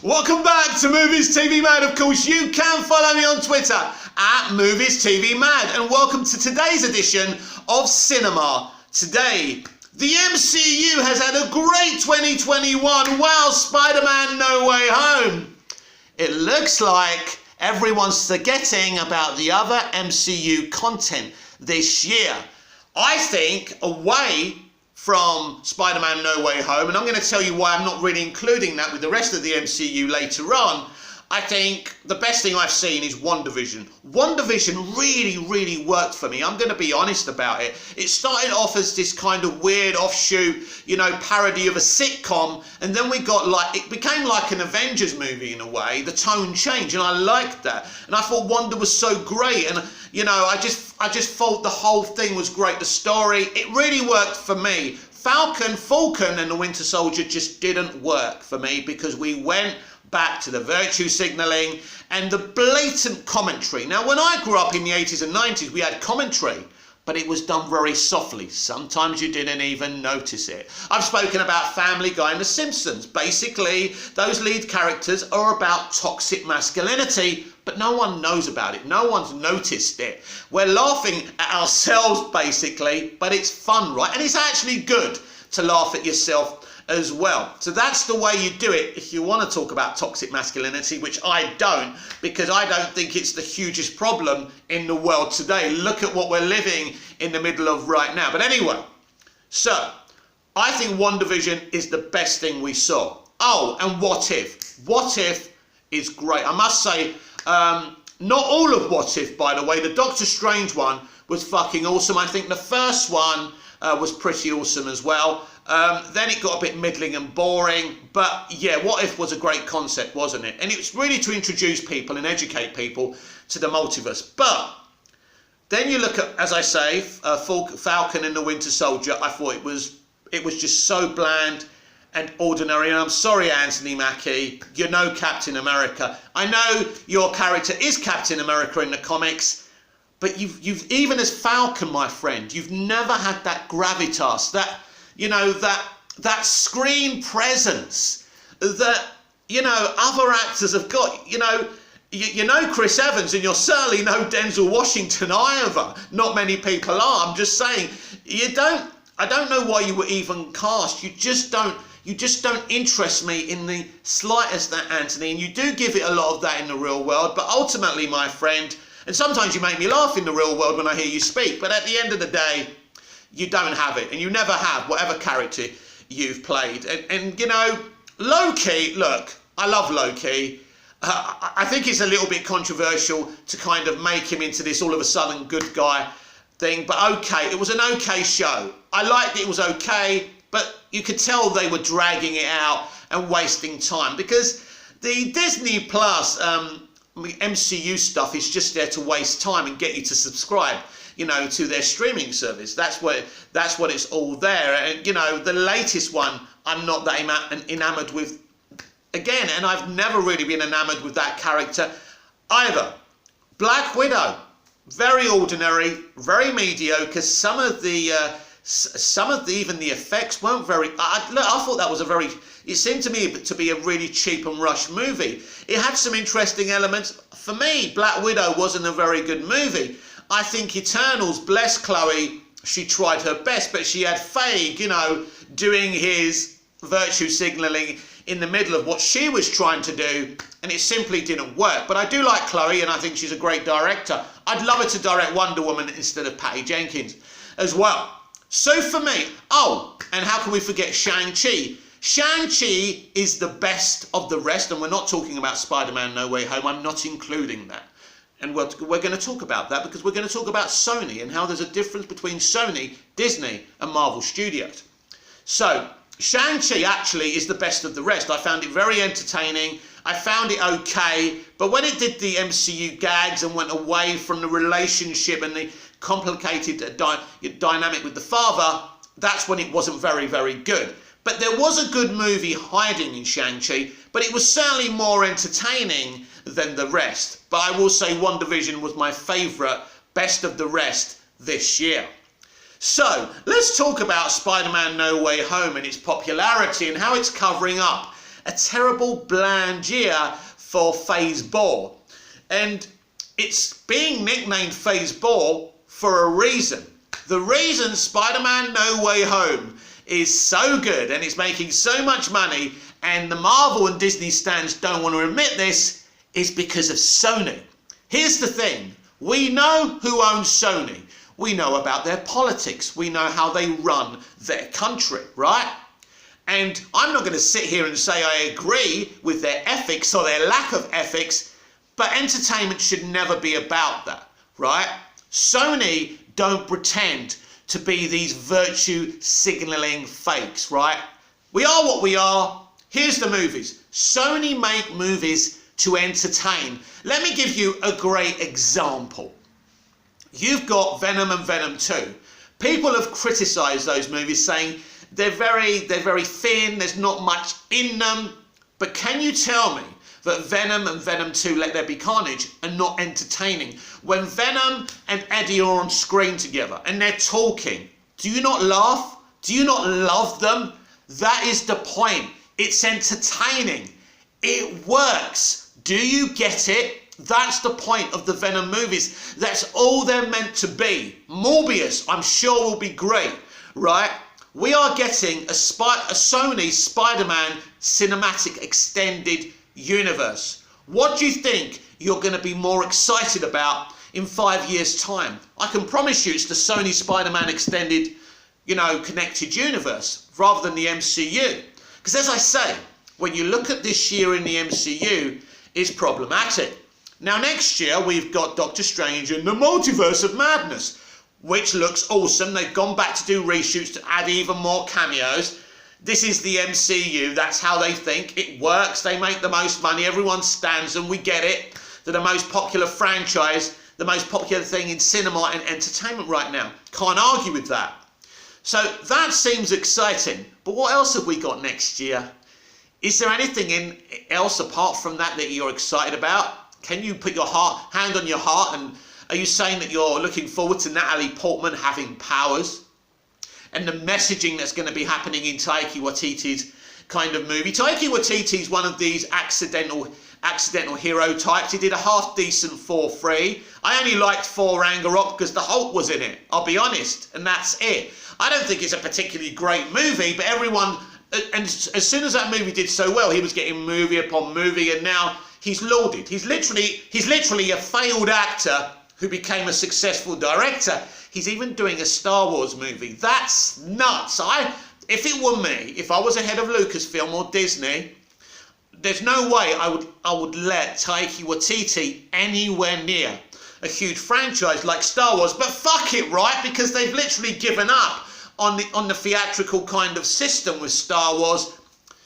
Welcome back to Movies TV Mad. Of course, you can follow me on Twitter at Movies TV Mad. And welcome to today's edition of Cinema Today. The MCU has had a great 2021. Wow, Spider-Man No Way Home. It looks like everyone's forgetting about the other MCU content this year. I think away from Spider-Man No Way Home, and I'm going to tell you why I'm not really including that with the rest of the MCU later on, I think the best thing I've seen is WandaVision. WandaVision really worked for me. I'm going to be honest about it. It started off as this kind of weird offshoot, parody of a sitcom, and then it became like an Avengers movie in a way. The tone changed, and I liked that. And I thought Wanda was so great, and I just thought the whole thing was great. The story, it really worked for me. Falcon and the Winter Soldier just didn't work for me because we went back to the virtue signalling and the blatant commentary. Now, when I grew up in the 80s and 90s, we had commentary, but it was done very softly. Sometimes you didn't even notice it. I've spoken about Family Guy and The Simpsons. Basically, those lead characters are about toxic masculinity, but no one knows about it. No one's noticed it. We're laughing at ourselves, basically, but it's fun, right? And it's actually good to laugh at yourself as well. So that's the way you do it if you want to talk about toxic masculinity, which I don't, because I don't think it's the hugest problem in the world today. Look at what we're living in the middle of right now. But anyway, so I think WandaVision is the best thing we saw. Oh, and What If? What If is great. I must say, not all of What If, by the way. The Doctor Strange one was fucking awesome. I think the first one was pretty awesome as well. Then it got a bit middling and boring, but yeah, What If was a great concept, wasn't it? And it was really to introduce people and educate people to the multiverse. But then you look at, as I say, Falcon and the Winter Soldier. I thought it was just so bland and ordinary. And I'm sorry, Anthony Mackie, you're no Captain America. I know your character is Captain America in the comics, but you've even as Falcon, my friend, you've never had that gravitas, that that screen presence that, other actors have got. You know Chris Evans, and you're certainly no Denzel Washington either. Not many people are. I'm just saying, I don't know why you were even cast. You just don't interest me in the slightest, that Anthony, and you do give it a lot of that in the real world, but ultimately, my friend, and sometimes you make me laugh in the real world when I hear you speak, but at the end of the day, you don't have it, and you never have, whatever character you've played. And Loki, look, I love Loki. I think it's a little bit controversial to kind of make him into this all of a sudden good guy thing, but okay, it was an okay show. I liked it was okay, but you could tell they were dragging it out and wasting time, because the Disney Plus MCU stuff is just there to waste time and get you to subscribe, to their streaming service. That's what it's all there. And the latest one, I'm not that enamored with again, and I've never really been enamored with that character either. Black Widow, very ordinary, very mediocre. Some of the even the effects weren't very. I thought that was it seemed to me to be a really cheap and rushed movie. It had some interesting elements. For me, Black Widow wasn't a very good movie. I think Eternals, bless Chloe, she tried her best, but she had Feige, doing his virtue signalling in the middle of what she was trying to do, and it simply didn't work. But I do like Chloe, and I think she's a great director. I'd love her to direct Wonder Woman instead of Patty Jenkins as well. So for me, and how can we forget Shang-Chi? Shang-Chi is the best of the rest, and we're not talking about Spider-Man No Way Home. I'm not including that. And we're going to talk about that because we're going to talk about Sony and how there's a difference between Sony, Disney and Marvel Studios. So Shang-Chi actually is the best of the rest. I found it very entertaining. I found it okay. But when it did the MCU gags and went away from the relationship and the complicated dynamic with the father, that's when it wasn't very good. But there was a good movie hiding in Shang-Chi, but it was certainly more entertaining than the rest. But I will say WandaVision was my favourite, best of the rest this year. So let's talk about Spider-Man No Way Home and its popularity and how it's covering up a terrible bland year for Phase 4. And it's being nicknamed Phase 4 for a reason. The reason Spider-Man No Way Home is so good and it's making so much money, and the Marvel and Disney stans don't want to admit this, is because of Sony. Here's the thing. We know who owns Sony. We know about their politics. We know how they run their country, right? And I'm not going to sit here and say I agree with their ethics or their lack of ethics, but entertainment should never be about that, right? Sony don't pretend to be these virtue signalling fakes, right? We are what we are. Here's the movies. Sony make movies to entertain. Let me give you a great example. You've got Venom and Venom 2. People have criticised those movies, saying they're very thin, there's not much in them. But can you tell me that Venom and Venom 2, Let There Be Carnage, are not entertaining? When Venom and Eddie are on screen together and they're talking, do you not laugh? Do you not love them? That is the point. It's entertaining. It works. Do you get it? That's the point of the Venom movies. That's all they're meant to be. Morbius, I'm sure, will be great, right? We are getting a Sony Spider-Man cinematic extended universe. What do you think you're going to be more excited about in 5 years' time? I can promise you it's the Sony Spider-Man extended, connected universe rather than the MCU. Because as I say, when you look at this year in the MCU, it's problematic. Now next year we've got Doctor Strange and the Multiverse of Madness, which looks awesome. They've gone back to do reshoots to add even more cameos. This is the MCU, that's how they think. It works, they make the most money, everyone stands them, we get it. They're the most popular franchise, the most popular thing in cinema and entertainment right now. Can't argue with that. So that seems exciting, but what else have we got next year? Is there anything else apart from that you're excited about? Can you put your hand on your heart, and are you saying that you're looking forward to Natalie Portman having powers? And the messaging that's going to be happening in Taika Waititi's kind of movie. Taika Waititi's one of these accidental hero types. He did a half decent Thor 3. I only liked Thor Ragnarok because the Hulk was in it, I'll be honest, and that's it. I don't think it's a particularly great movie, but everyone, and as soon as that movie did so well, he was getting movie upon movie, and now he's lauded. He's literally a failed actor who became a successful director. He's even doing a Star Wars movie. That's nuts. If it were me, if I was a head of Lucasfilm or Disney, there's no way I would let Taika Waititi anywhere near a huge franchise like Star Wars. But fuck it, right? Because they've literally given up on the theatrical kind of system with Star Wars.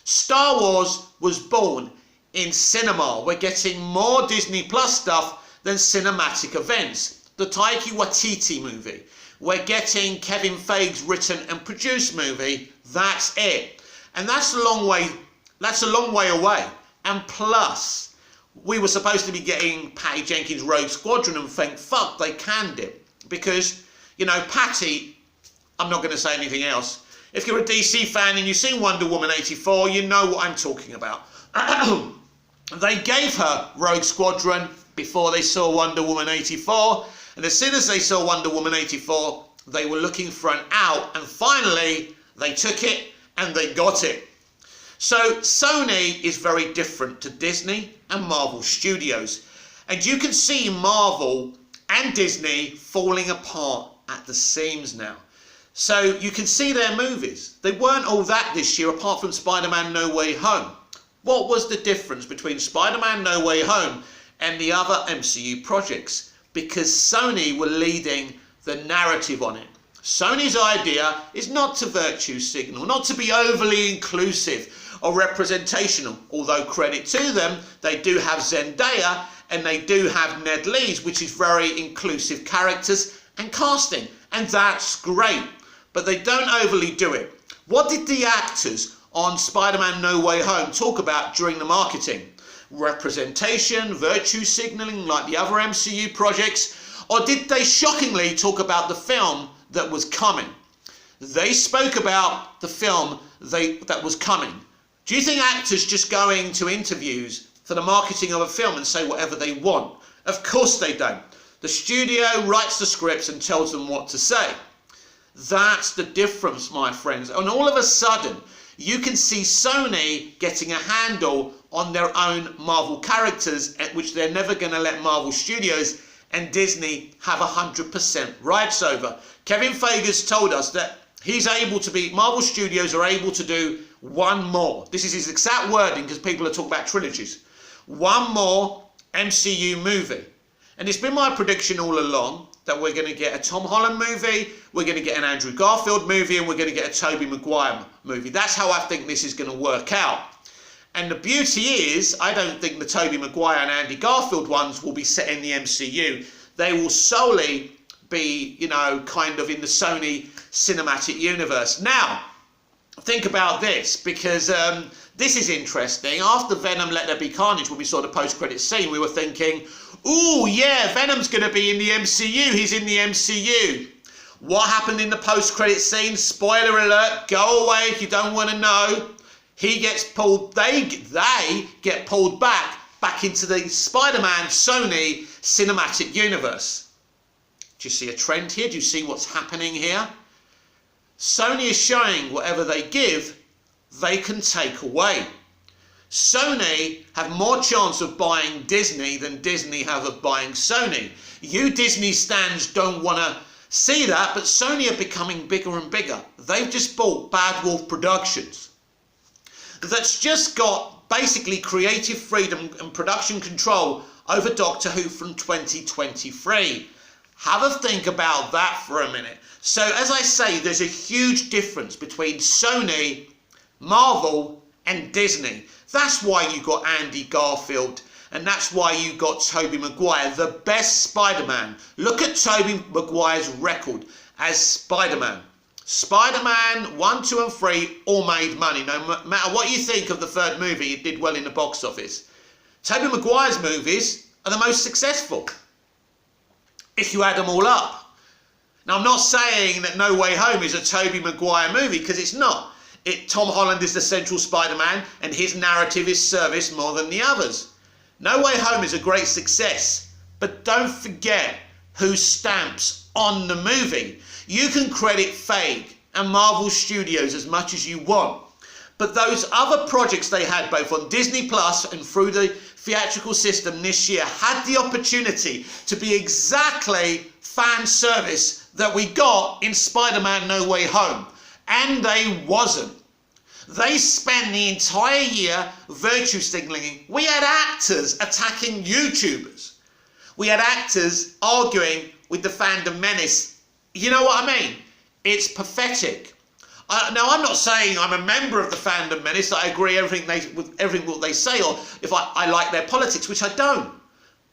Star Wars was born in cinema. We're getting more Disney Plus stuff than cinematic events. The Taika Waititi movie. We're getting Kevin Feige's written and produced movie. That's it. And that's a long way away. And plus, we were supposed to be getting Patty Jenkins' Rogue Squadron, and thank fuck they canned it. Because, Patty, I'm not going to say anything else. If you're a DC fan and you've seen Wonder Woman 84, you know what I'm talking about. They gave her Rogue Squadron before they saw Wonder Woman 84. And as soon as they saw Wonder Woman 84, they were looking for an out. And finally, they took it and they got it. So Sony is very different to Disney and Marvel Studios. And you can see Marvel and Disney falling apart at the seams now. So you can see their movies. They weren't all that this year apart from Spider-Man No Way Home. What was the difference between Spider-Man No Way Home and the other MCU projects? Because Sony were leading the narrative on it. Sony's idea is not to virtue signal, not to be overly inclusive or representational. Although credit to them, they do have Zendaya and they do have Ned Leeds, which is very inclusive characters and casting. And that's great. But they don't overly do it. What did the actors on Spider-Man No Way Home talk about during the marketing? Representation, virtue signalling like the other MCU projects? Or did they shockingly talk about the film that was coming? They spoke about the film that was coming. Do you think actors just go into interviews for the marketing of a film and say whatever they want? Of course they don't. The studio writes the scripts and tells them what to say. That's the difference, my friends. And all of a sudden, you can see Sony getting a handle on their own Marvel characters, which they're never going to let Marvel Studios and Disney have 100% rights over. Kevin Feige's told us that Marvel Studios are able to do one more. This is his exact wording, because people are talking about trilogies. One more MCU movie. And it's been my prediction all along that we're going to get a Tom Holland movie, we're going to get an Andrew Garfield movie, and we're going to get a Tobey Maguire movie. That's how I think this is going to work out. And the beauty is, I don't think the Tobey Maguire and Andy Garfield ones will be set in the MCU. They will solely be, kind of in the Sony cinematic universe. Now, think about this, because this is interesting. After Venom Let There Be Carnage, when we saw the post-credits scene, we were thinking, ooh, yeah, Venom's going to be in the MCU. He's in the MCU. What happened in the post-credits scene? Spoiler alert, go away if you don't want to know. He gets pulled, they get pulled back into the Spider-Man Sony cinematic universe. Do you see a trend here? Do you see what's happening here? Sony is showing whatever they give, they can take away. Sony have more chance of buying Disney than Disney have of buying Sony. You Disney stans don't want to see that, but Sony are becoming bigger and bigger. They've just bought Bad Wolf Productions. That's just got basically creative freedom and production control over Doctor Who from 2023. Have a think about that for a minute. So as I say, there's a huge difference between Sony, Marvel and Disney. That's why you got Andy Garfield, and that's why you got Tobey Maguire, the best Spider-Man. Look at Tobey Maguire's record as Spider-Man. Spider-Man 1, 2 and 3 all made money. No matter what you think of the third movie, it did well in the box office. Tobey Maguire's movies are the most successful, if you add them all up. Now, I'm not saying that No Way Home is a Tobey Maguire movie, because it's not. Tom Holland is the central Spider-Man, and his narrative is serviced more than the others. No Way Home is a great success, but don't forget who stamps on the movie. You can credit Feige and Marvel Studios as much as you want, but those other projects they had both on Disney Plus and through the theatrical system this year had the opportunity to be exactly fan service that we got in Spider-Man No Way Home, and they wasn't. They spent the entire year virtue signaling. We had actors attacking YouTubers. We had actors arguing with the fandom menace. You know what I mean? It's pathetic. Now, I'm not saying I'm a member of the fandom menace, that I agree with everything what they say, or if I like their politics, which I don't.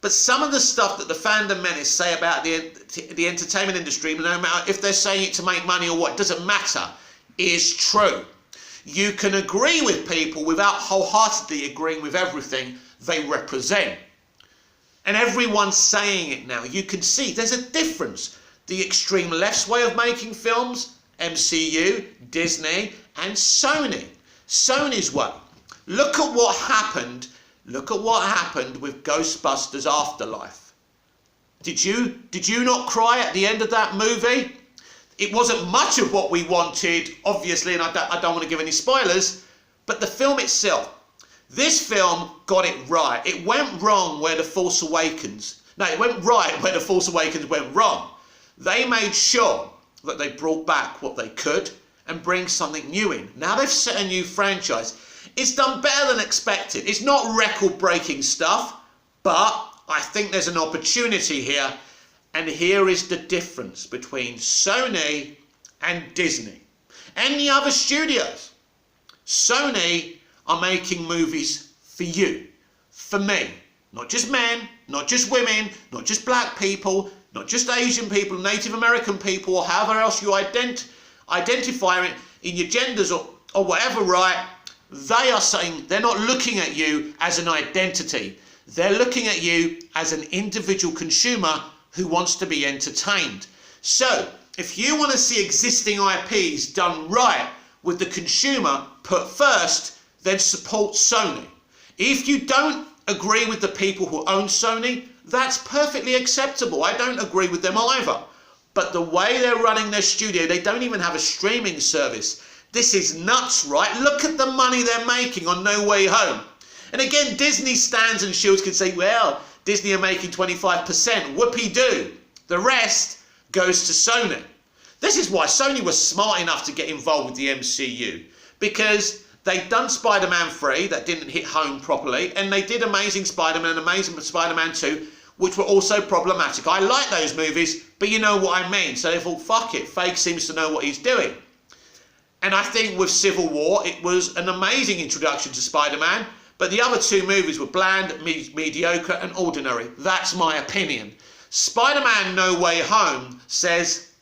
But some of the stuff that the fandom menace say about the entertainment industry, no matter if they're saying it to make money or what, it doesn't matter, is true. You can agree with people without wholeheartedly agreeing with everything they represent. And everyone's saying it now. You can see there's a difference. The extreme left's way of making films, MCU, Disney, and Sony. Sony's way. Look at what happened. Look at what happened with Ghostbusters Afterlife. Did you not cry at the end of that movie? It wasn't much of what we wanted, obviously, and I don't want to give any spoilers, but the film itself. This film got it right. It went wrong where The Force Awakens. No, it went right where The Force Awakens went wrong. They made sure that they brought back what they could and bring something new in. Now they've set a new franchise. It's done better than expected. It's not record-breaking stuff, but I think there's an opportunity here. And here is the difference between Sony and Disney. And the other studios. Sony are making movies for you, for me. Not just men, not just women, not just black people, not just Asian people, Native American people, or however else you identify it in your genders or whatever, right? They are saying they're not looking at you as an identity. They're looking at you as an individual consumer who wants to be entertained. So, if you want to see existing IPs done right with the consumer put first, then support Sony. If you don't agree with the people who own Sony, that's perfectly acceptable. I don't agree with them either. But the way they're running their studio, they don't even have a streaming service. This is nuts, right? Look at the money they're making on No Way Home. And again, Disney stands and shields can say, well, Disney are making 25%, whoopee-doo. The rest goes to Sony. This is why Sony was smart enough to get involved with the MCU, because they'd done Spider-Man 3 that didn't hit home properly, and they did Amazing Spider-Man and Amazing Spider-Man 2, which were also problematic. I like those movies, but you know what I mean. So they thought, fuck it, Feige seems to know what he's doing. And I think with Civil War, it was an amazing introduction to Spider-Man, but the other two movies were bland, mediocre and ordinary. That's my opinion. Spider-Man No Way Home says,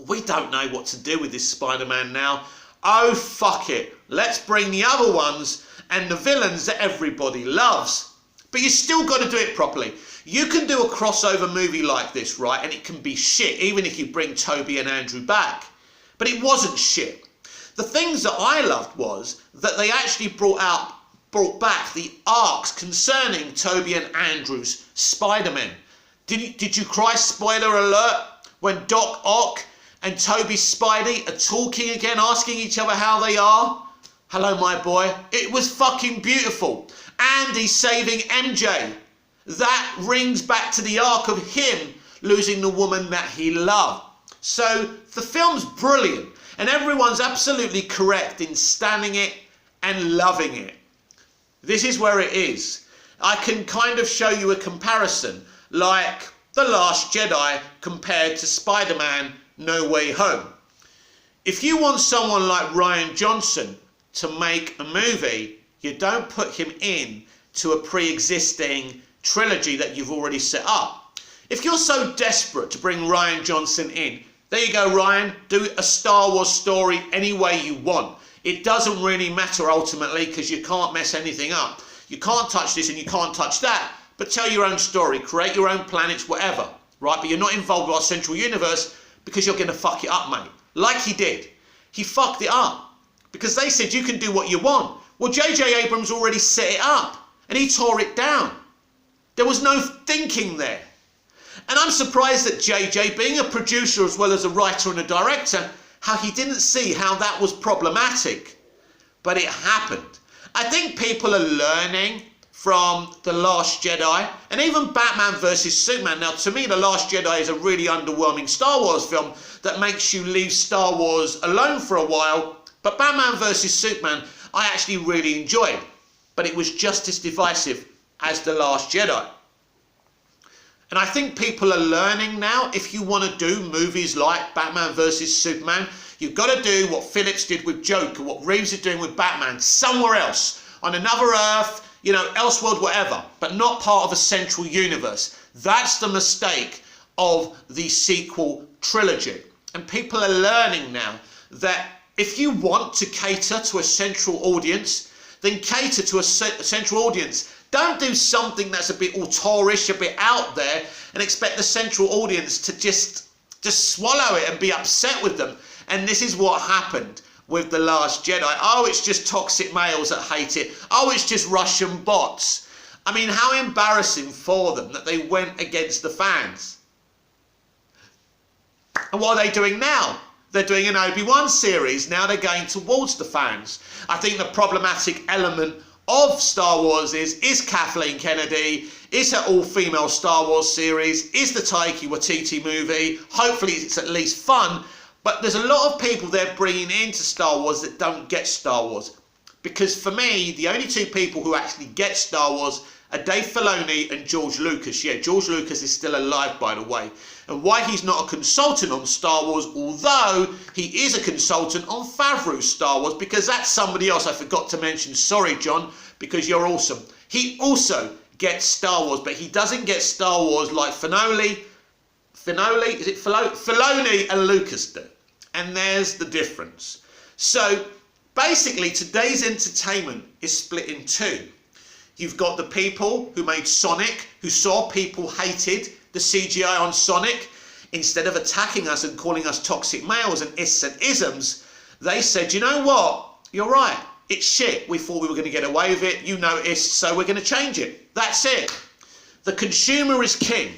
we don't know what to do with this Spider-Man now. Oh, fuck it. Let's bring the other ones and the villains that everybody loves. But you still got to do it properly. You can do a crossover movie like this, right? And it can be shit, even if you bring Toby and Andrew back. But it wasn't shit. The things that I loved was that they actually brought back the arcs concerning Toby and Andrew's Spider-Man. Did you cry, spoiler alert, when Doc Ock and Toby Spidey are talking again, asking each other how they are? Hello, my boy. It was fucking beautiful. Andy saving MJ. That rings back to the arc of him losing the woman that he loved. So the film's brilliant, and everyone's absolutely correct in standing it and loving it. This is where it is. I can kind of show you a comparison, like The Last Jedi compared to Spider-Man No Way Home. If you want someone like Rian Johnson to make a movie, you don't put him in to a pre-existing trilogy that you've already set up. If you're so desperate to bring Rian Johnson in, there you go, Ryan, do a Star Wars story any way you want. It doesn't really matter ultimately, because you can't mess anything up. You can't touch this and you can't touch that, but tell your own story, create your own planets, whatever, right? But you're not involved with our central universe, because you're going to fuck it up, mate. Like he did. He fucked it up because they said you can do what you want. Well, J.J. Abrams already set it up and he tore it down. There was no thinking there. And I'm surprised that J.J., being a producer as well as a writer and a director, how he didn't see how that was problematic. But it happened. I think people are learning from The Last Jedi and even Batman vs Superman. Now, to me, The Last Jedi is a really underwhelming Star Wars film that makes you leave Star Wars alone for a while. But Batman vs Superman, I actually really enjoyed. But it was just as divisive as The Last Jedi. And I think people are learning now, if you want to do movies like Batman vs Superman, you've got to do what Phillips did with Joker, what Reeves is doing with Batman, somewhere else, on another Earth, you know, Elseworld, whatever, but not part of a central universe. That's the mistake of the sequel trilogy. And people are learning now that if you want to cater to a central audience, then cater to a central audience. Don't do something that's a bit auteurish, a bit out there, and expect the central audience to just swallow it and be upset with them. And this is what happened with The Last Jedi. Oh, it's just toxic males that hate it. Oh, it's just Russian bots. I mean, how embarrassing for them that they went against the fans. And what are they doing now? They're doing an Obi-Wan series. Now they're going towards the fans. I think the problematic element of Star Wars is Kathleen Kennedy, is her all-female Star Wars series, is the Taika Waititi movie. Hopefully it's at least fun, but there's a lot of people they're bringing into Star Wars that don't get Star Wars. Because for me, the only two people who actually get Star Wars are Dave Filoni and George Lucas. Yeah, George Lucas is still alive, by the way. And why he's not a consultant on Star Wars, although he is a consultant on Favreau's Star Wars, because that's somebody else I forgot to mention. Sorry, John, because you're awesome. He also gets Star Wars, but he doesn't get Star Wars like Filoni and Lucas do. And there's the difference. So basically, today's entertainment is split in two. You've got the people who made Sonic, who saw people hated the CGI on Sonic. Instead of attacking us and calling us toxic males and ists and isms, they said, you know what? You're right. It's shit. We thought we were going to get away with it. You noticed, so we're going to change it. That's it. The consumer is king.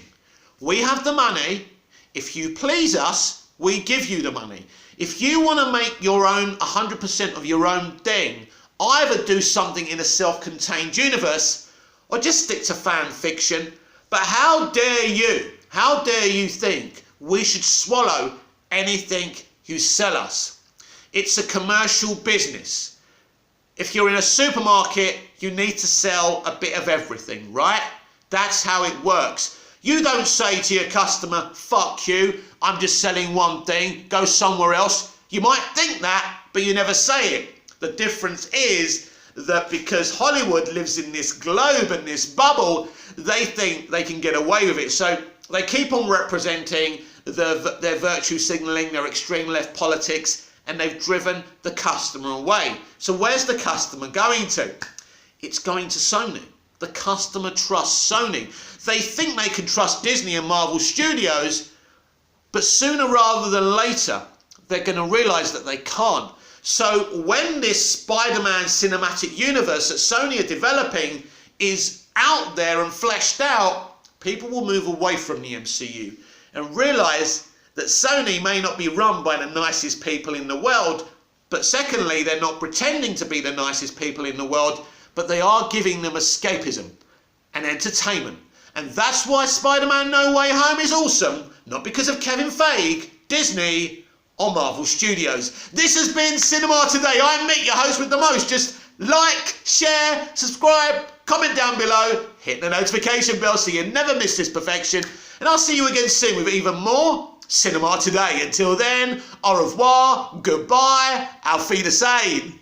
We have the money. If you please us, we give you the money. If you want to make your own 100% of your own thing, either do something in a self-contained universe or just stick to fan fiction. But how dare you think we should swallow anything you sell us? It's a commercial business. If you're in a supermarket, you need to sell a bit of everything, right? That's how it works. You don't say to your customer, fuck you, I'm just selling one thing, go somewhere else. You might think that, but you never say it. The difference is that because Hollywood lives in this globe and this bubble, they think they can get away with it. So they keep on representing their virtue signalling, their extreme left politics, and they've driven the customer away. So where's the customer going to? It's going to Sony. The customer trusts Sony. They think they can trust Disney and Marvel Studios, but sooner rather than later, they're going to realise that they can't. So when this Spider-Man cinematic universe that Sony are developing is out there and fleshed out, people will move away from the MCU and realise that Sony may not be run by the nicest people in the world, but secondly, they're not pretending to be the nicest people in the world, but they are giving them escapism and entertainment. And that's why Spider-Man No Way Home is awesome, not because of Kevin Feige, Disney, or Marvel Studios. This has been Cinema Today. I'm Mick, your host with the most. Just like, share, subscribe, comment down below, hit the notification bell so you never miss this perfection. And I'll see you again soon with even more Cinema Today. Until then, au revoir, goodbye, auf Wiedersehen.